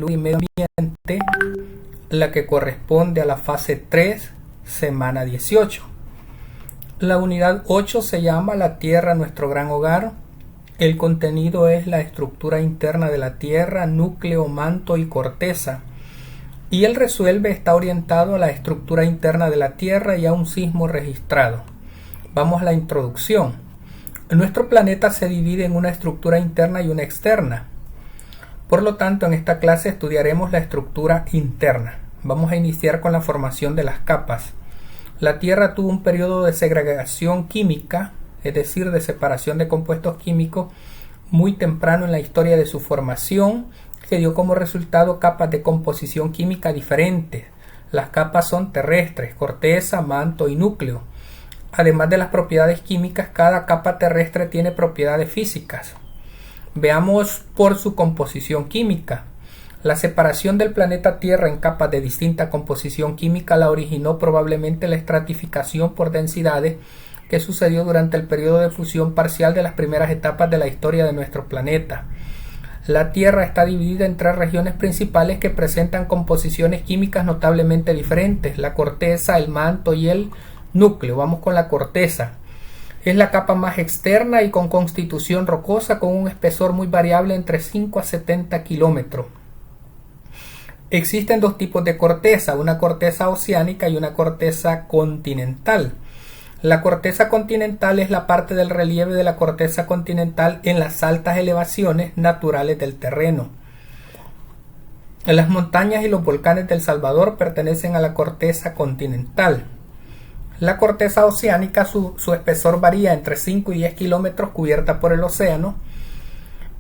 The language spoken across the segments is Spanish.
y Medio Ambiente, la que corresponde a la fase 3, semana 18. La unidad 8 se llama La Tierra, nuestro gran hogar. El contenido es la estructura interna de la Tierra, núcleo, manto y corteza. Y el resuelve está orientado a la estructura interna de la Tierra y a un sismo registrado. Vamos a la introducción. Nuestro planeta se divide en una estructura interna y una externa. Por lo tanto, en esta clase estudiaremos la estructura interna. Vamos a iniciar con la formación de las capas. La Tierra tuvo un periodo de segregación química, es decir, de separación de compuestos químicos, muy temprano en la historia de su formación, que dio como resultado capas de composición química diferentes. Las capas son terrestres, corteza, manto y núcleo. Además de las propiedades químicas, cada capa terrestre tiene propiedades físicas. Veamos por su composición química. La separación del planeta Tierra en capas de distinta composición química la originó probablemente la estratificación por densidades que sucedió durante el periodo de fusión parcial de las primeras etapas de la historia de nuestro planeta. La Tierra está dividida en 3 regiones principales que presentan composiciones químicas notablemente diferentes: la corteza, el manto y el núcleo. Vamos con la corteza. Es la capa más externa y con constitución rocosa, con un espesor muy variable entre 5 a 70 kilómetros. Existen 2 tipos de corteza, una corteza oceánica y una corteza continental. La corteza continental es la parte del relieve de la corteza continental en las altas elevaciones naturales del terreno. Las montañas y los volcanes del Salvador pertenecen a la corteza continental. La corteza oceánica, su espesor varía entre 5 y 10 kilómetros, cubierta por el océano,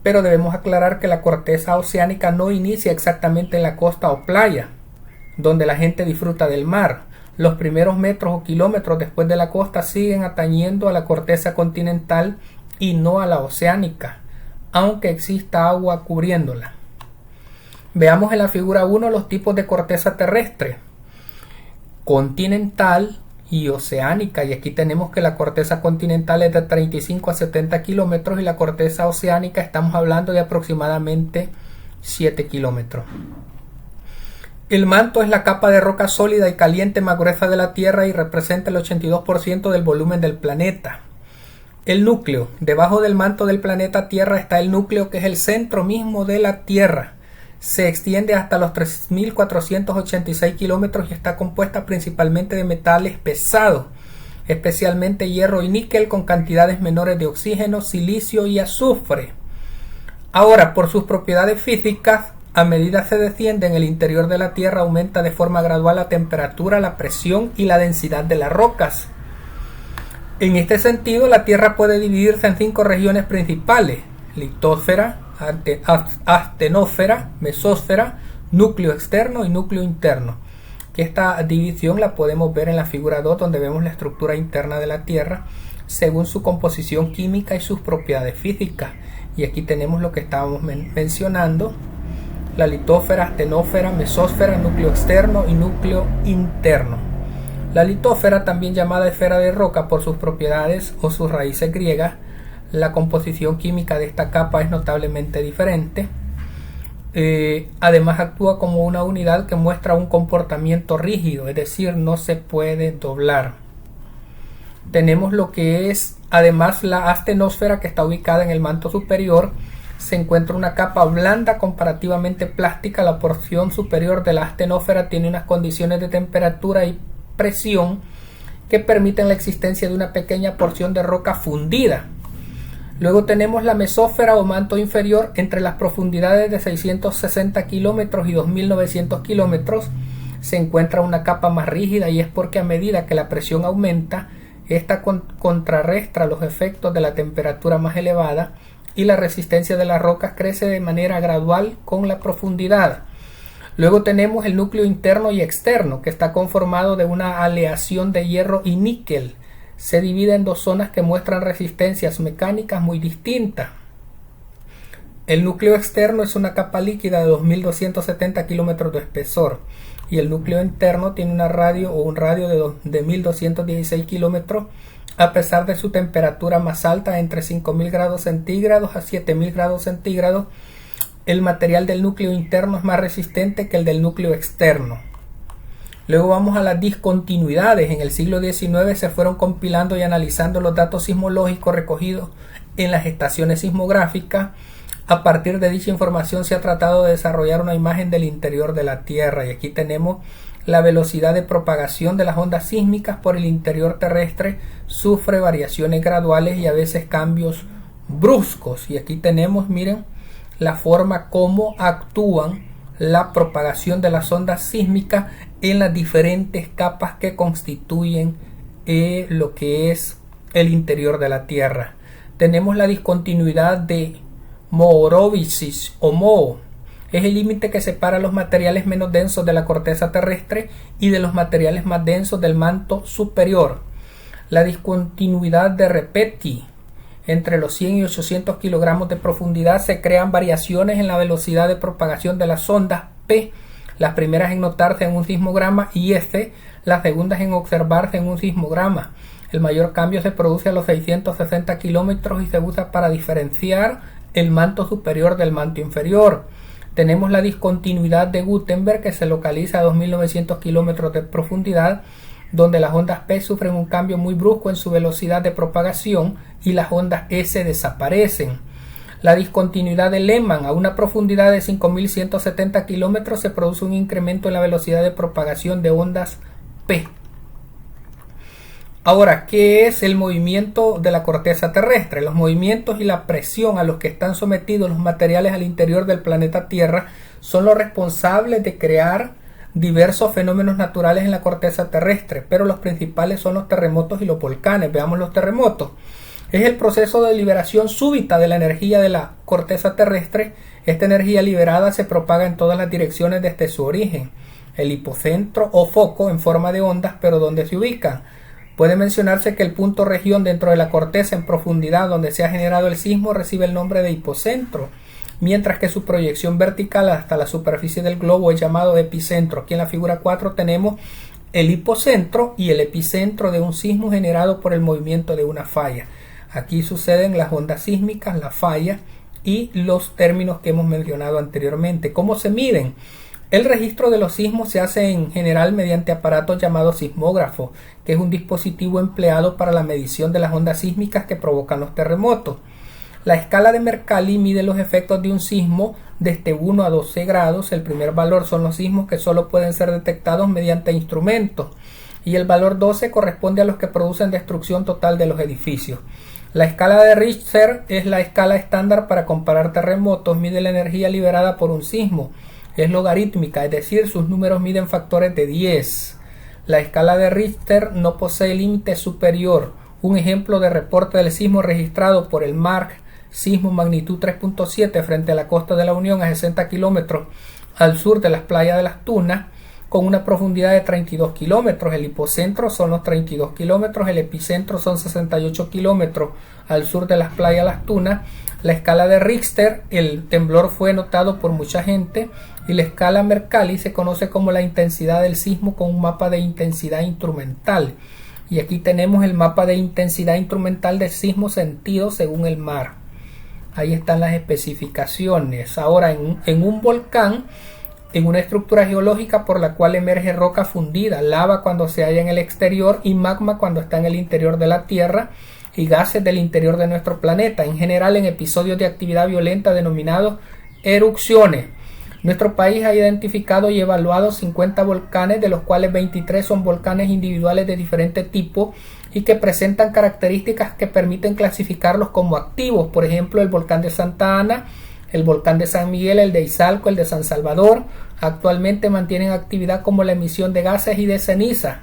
pero debemos aclarar que la corteza oceánica no inicia exactamente en la costa o playa, donde la gente disfruta del mar. Los primeros metros o kilómetros después de la costa siguen atañendo a la corteza continental y no a la oceánica, aunque exista agua cubriéndola. Veamos en la figura 1 los tipos de corteza terrestre: continental y oceánica, y aquí tenemos que la corteza continental es de 35 a 70 kilómetros y la corteza oceánica estamos hablando de aproximadamente 7 kilómetros. El manto es la capa de roca sólida y caliente más gruesa de la Tierra y representa el 82% del volumen del planeta. El núcleo. Debajo del manto del planeta Tierra está el núcleo, que es el centro mismo de la Tierra. Se extiende hasta los 3.486 kilómetros y está compuesta principalmente de metales pesados, especialmente hierro y níquel, con cantidades menores de oxígeno, silicio y azufre. Ahora, por sus propiedades físicas, a medida que se desciende en el interior de la Tierra, aumenta de forma gradual la temperatura, la presión y la densidad de las rocas. En este sentido, la Tierra puede dividirse en 5 regiones principales: litosfera, astenósfera, mesósfera, núcleo externo y núcleo interno. Esta división la podemos ver en la figura 2, donde vemos la estructura interna de la Tierra según su composición química y sus propiedades físicas. Y aquí tenemos lo que estábamos mencionando: la litósfera, astenósfera, mesósfera, núcleo externo y núcleo interno. La litósfera, también llamada esfera de roca por sus propiedades o sus raíces griegas, la composición química de esta capa es notablemente diferente. Además actúa como una unidad que muestra un comportamiento rígido, es decir, no se puede doblar. Tenemos lo que es además la astenósfera, que está ubicada en el manto superior. Se encuentra una capa blanda comparativamente plástica. La porción superior de la astenósfera tiene unas condiciones de temperatura y presión que permiten la existencia de una pequeña porción de roca fundida. Luego tenemos la mesósfera o manto inferior. Entre las profundidades de 660 kilómetros y 2900 kilómetros se encuentra una capa más rígida, y es porque a medida que la presión aumenta, esta contrarresta los efectos de la temperatura más elevada y la resistencia de las rocas crece de manera gradual con la profundidad. Luego tenemos el núcleo interno y externo, que está conformado de una aleación de hierro y níquel. Se divide en 2 zonas que muestran resistencias mecánicas muy distintas. El núcleo externo es una capa líquida de 2270 kilómetros de espesor, y el núcleo interno tiene un radio de 1216 kilómetros, a pesar de su temperatura más alta, entre 5000 grados centígrados a 7000 grados centígrados. el material del núcleo interno es más resistente que el del núcleo externo. Luego vamos a las discontinuidades. En el siglo XIX se fueron compilando y analizando los datos sismológicos recogidos en las estaciones sismográficas. A partir de dicha información se ha tratado de desarrollar una imagen del interior de la Tierra, y aquí tenemos la velocidad de propagación de las ondas sísmicas por el interior terrestre. Sufre variaciones graduales y a veces cambios bruscos, y aquí tenemos, miren, la forma como actúan la propagación de las ondas sísmicas en las diferentes capas que constituyen lo que es el interior de la Tierra. Tenemos la discontinuidad de Mohorovičić o Moho. Es el límite que separa los materiales menos densos de la corteza terrestre y de los materiales más densos del manto superior. La discontinuidad de Repetty. Entre los 100 y 800 kilogramos de profundidad se crean variaciones en la velocidad de propagación de las ondas P, las primeras en notarse en un sismograma, y F, las segundas en observarse en un sismograma. El mayor cambio se produce a los 660 kilómetros y se usa para diferenciar el manto superior del manto inferior. Tenemos la discontinuidad de Gutenberg, que se localiza a 2.900 kilómetros de profundidad, donde las ondas P sufren un cambio muy brusco en su velocidad de propagación y las ondas S desaparecen. La discontinuidad de Lehmann. A una profundidad de 5.170 kilómetros se produce un incremento en la velocidad de propagación de ondas P. Ahora, ¿qué es el movimiento de la corteza terrestre? Los movimientos y la presión a los que están sometidos los materiales al interior del planeta Tierra son los responsables de crear diversos fenómenos naturales en la corteza terrestre, pero los principales son los terremotos y los volcanes. Veamos los terremotos. Es el proceso de liberación súbita de la energía de la corteza terrestre. Esta energía liberada se propaga en todas las direcciones desde su origen. El hipocentro o foco en forma de ondas, pero ¿dónde se ubican? Puede mencionarse que el punto región dentro de la corteza en profundidad donde se ha generado el sismo recibe el nombre de hipocentro, mientras que su proyección vertical hasta la superficie del globo es llamado epicentro. Aquí en la figura 4 tenemos el hipocentro y el epicentro de un sismo generado por el movimiento de una falla. Aquí suceden las ondas sísmicas, la falla y los términos que hemos mencionado anteriormente. ¿Cómo se miden? El registro de los sismos se hace en general mediante aparatos llamados sismógrafos, que es un dispositivo empleado para la medición de las ondas sísmicas que provocan los terremotos. La escala de Mercalli mide los efectos de un sismo desde 1 a 12 grados. El primer valor son los sismos que solo pueden ser detectados mediante instrumentos, y el valor 12 corresponde a los que producen destrucción total de los edificios. La escala de Richter es la escala estándar para comparar terremotos. Mide la energía liberada por un sismo. Es logarítmica, es decir, sus números miden factores de 10. La escala de Richter no posee límite superior. Un ejemplo de reporte del sismo registrado por el MARC, sismo magnitud 3.7 frente a la costa de la Unión a 60 kilómetros al sur de las playas de Las Tunas, con una profundidad de 32 kilómetros. El hipocentro son los 32 kilómetros, el epicentro son 68 kilómetros al sur de las playas de Las Tunas. La escala de Richter, el temblor fue notado por mucha gente, y la escala Mercalli se conoce como la intensidad del sismo con un mapa de intensidad instrumental. Y aquí tenemos el mapa de intensidad instrumental del sismo sentido según el mar. Ahí están las especificaciones. Ahora, en un volcán, en una estructura geológica por la cual emerge roca fundida, lava cuando se halla en el exterior y magma cuando está en el interior de la Tierra, y gases del interior de nuestro planeta, en general en episodios de actividad violenta denominados erupciones. Nuestro país ha identificado y evaluado 50 volcanes, de los cuales 23 son volcanes individuales de diferente tipo y que presentan características que permiten clasificarlos como activos. Por ejemplo, el volcán de Santa Ana, el volcán de San Miguel, el de Izalco, el de San Salvador, actualmente mantienen actividad como la emisión de gases y de ceniza.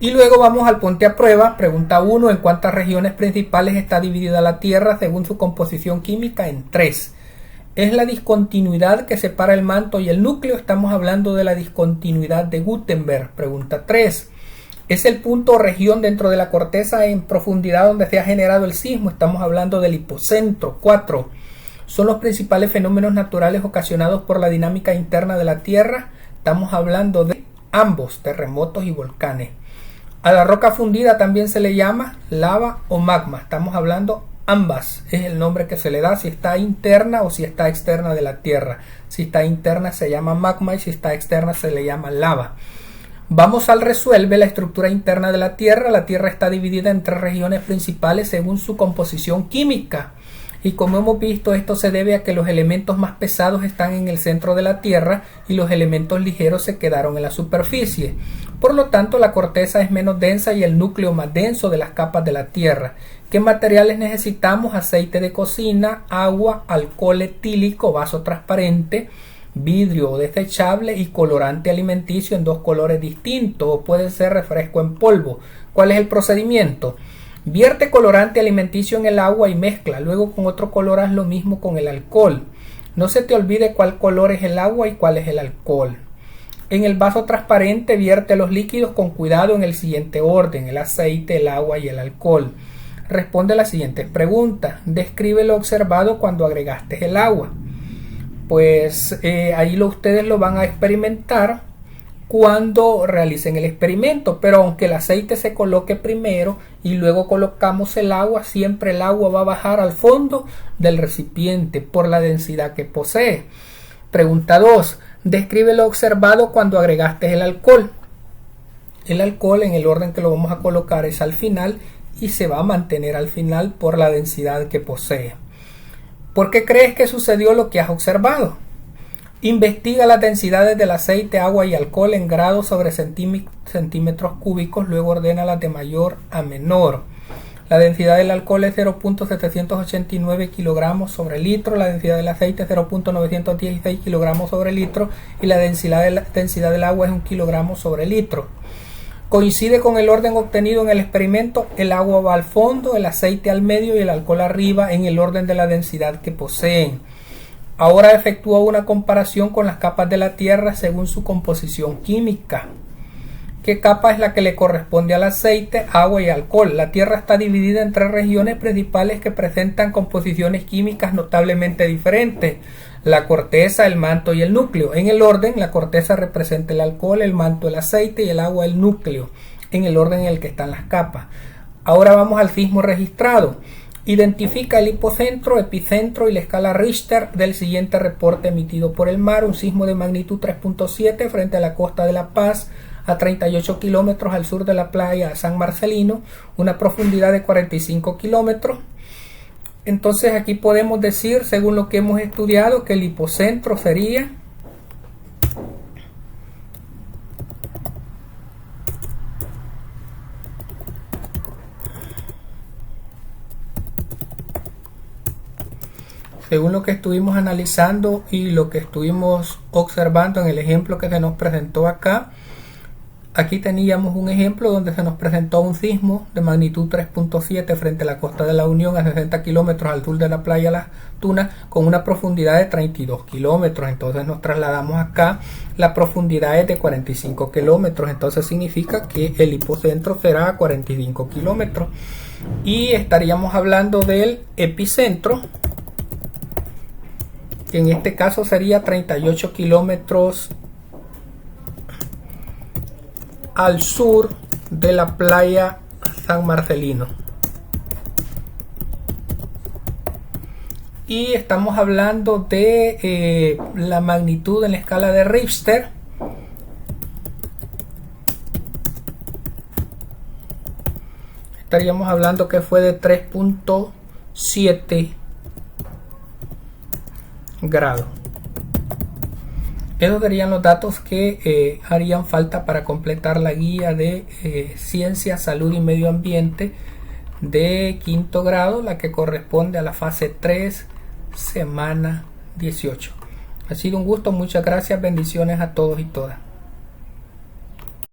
Y luego vamos al ponte a prueba. Pregunta 1. ¿En cuántas regiones principales está dividida la Tierra según su composición química? En 3. Es la discontinuidad que separa el manto y el núcleo. Estamos hablando de la discontinuidad de Gutenberg. Pregunta 3. ¿Es el punto o región dentro de la corteza en profundidad donde se ha generado el sismo? Estamos hablando del hipocentro. 4. ¿Son los principales fenómenos naturales ocasionados por la dinámica interna de la Tierra? Estamos hablando de ambos, terremotos y volcanes. A la roca fundida también se le llama lava o magma. Estamos hablando Ambas es el nombre que se le da, si está interna o si está externa de la Tierra. Si está interna se llama magma y si está externa se le llama lava. Vamos al resuelve la estructura interna de la Tierra. La Tierra está dividida en 3 regiones principales según su composición química. Y como hemos visto, esto se debe a que los elementos más pesados están en el centro de la Tierra y los elementos ligeros se quedaron en la superficie. Por lo tanto, la corteza es menos densa y el núcleo más denso de las capas de la Tierra. ¿Qué materiales necesitamos? Aceite de cocina, agua, alcohol etílico, vaso transparente, vidrio desechable y colorante alimenticio en 2 colores distintos, o puede ser refresco en polvo. ¿Cuál es el procedimiento? Vierte colorante alimenticio en el agua y mezcla, luego con otro color haz lo mismo con el alcohol. No se te olvide cuál color es el agua y cuál es el alcohol. En el vaso transparente vierte los líquidos con cuidado en el siguiente orden: el aceite, el agua y el alcohol. Responde las siguientes preguntas. Describe lo observado cuando agregaste el agua. Pues ahí ustedes lo van a experimentar cuando realicen el experimento, pero aunque el aceite se coloque primero y luego colocamos el agua, siempre el agua va a bajar al fondo del recipiente por la densidad que posee. Pregunta 2. Describe lo observado cuando agregaste el alcohol. El alcohol, en el orden que lo vamos a colocar, es al final y se va a mantener al final por la densidad que posee. ¿Por qué crees que sucedió lo que has observado? Investiga las densidades del aceite, agua y alcohol en grados sobre centímetros cúbicos, luego ordénalas de mayor a menor. La densidad del alcohol es 0.789 kilogramos sobre litro, la densidad del aceite es 0.916 kilogramos sobre litro y la densidad del agua es 1 kilogramo sobre litro. Coincide con el orden obtenido en el experimento: el agua va al fondo, el aceite al medio y el alcohol arriba en el orden de la densidad que poseen. Ahora efectúa una comparación con las capas de la Tierra según su composición química. ¿Qué capa es la que le corresponde al aceite, agua y alcohol? La Tierra está dividida en 3 regiones principales que presentan composiciones químicas notablemente diferentes: la corteza, el manto y el núcleo. En el orden, la corteza representa el alcohol, el manto el aceite y el agua el núcleo, en el orden en el que están las capas. Ahora vamos al sismo registrado. Identifica el hipocentro, epicentro y la escala Richter del siguiente reporte emitido por el mar. Un sismo de magnitud 3.7 frente a la costa de La Paz, a 38 kilómetros al sur de la playa San Marcelino, una profundidad de 45 kilómetros. Entonces aquí podemos decir, según lo que hemos estudiado, que el hipocentro sería según lo que estuvimos analizando y lo que estuvimos observando en el ejemplo que se nos presentó acá. Aquí teníamos un ejemplo donde se nos presentó un sismo de magnitud 3.7 frente a la costa de la Unión, a 60 kilómetros al sur de la playa Las Tunas, con una profundidad de 32 kilómetros. Entonces nos trasladamos acá, la profundidad es de 45 kilómetros, entonces significa que el hipocentro será 45 kilómetros. Y estaríamos hablando del epicentro, que en este caso sería 38 kilómetros al sur de la playa San Marcelino. Y estamos hablando de la magnitud en la escala de Richter. Estaríamos hablando que fue de 3.7 grados. Esos serían los datos que harían falta para completar la guía de Ciencia, Salud y Medio Ambiente de 5º grado, la que corresponde a la fase 3, semana 18. Ha sido un gusto, muchas gracias, bendiciones a todos y todas.